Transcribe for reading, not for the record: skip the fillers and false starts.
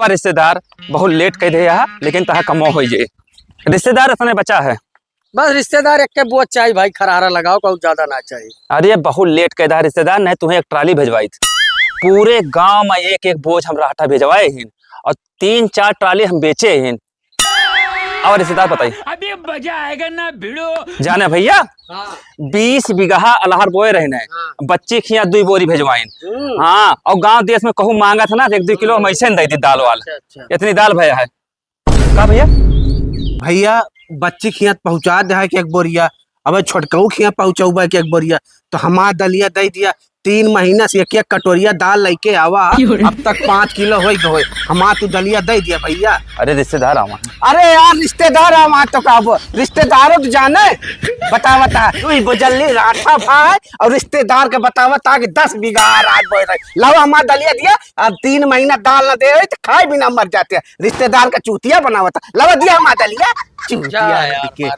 रिश्तेदार बहुत लेट कह दे यहाँ, लेकिन तहा कमो हो जे रिश्तेदार अपने बचा है। बस रिश्तेदार एक के बोझ चाहिए भाई, खरारा लगाओ, बहुत ज्यादा ना चाहिए। अरे बहुत लेट कह दे रिश्तेदार, नहीं तुम्हें एक ट्राली भेजवाई थी। पूरे गांव में एक एक बोझ हम राहटा भेजवाए हैं और 3-4 ट्राली हम बेचे हैं। और रिश्तेदार बताइए अभी मजा आएगा ना भिड़ो। जाने भैया हाँ। 20 बीघा अलहर बोए रहने, हाँ। बच्ची खिया 2 बोरी भेजवाइन। हाँ, और गांव देश में कहूँ मांगा था ना 1-2 किलो हम ऐसे दे दी दाल वाल। अच्छा। इतनी दाल भैया है का भैया? भैया बच्ची खिया पहुंचा दे है कि एक बोरिया, अब छोटकऊ खिया पहुंचाऊ कि एक बोरिया, तो हमार दलिया दे दिया 3 महीना से एक कटोरिया दाल लेके आवा, अब तक 5 किलो हो गए। हमार तू दलिया दे दिया भैया। अरे रिश्तेदार आवा। अरे यार रिश्तेदार आवा तो का रिश्तेदारों तो जाने बता तू बजल्ली राठा भाई और रिश्तेदार के बतावता कि 10 बीघा रात बोए रहे लाओ हमार दलिया दिया। अब 3 महीना दाल न दे तो खाए बिना मर जाते हैं। रिश्तेदार का चूतिया बनावता लाओ दिया हमार दलिया चूतिया।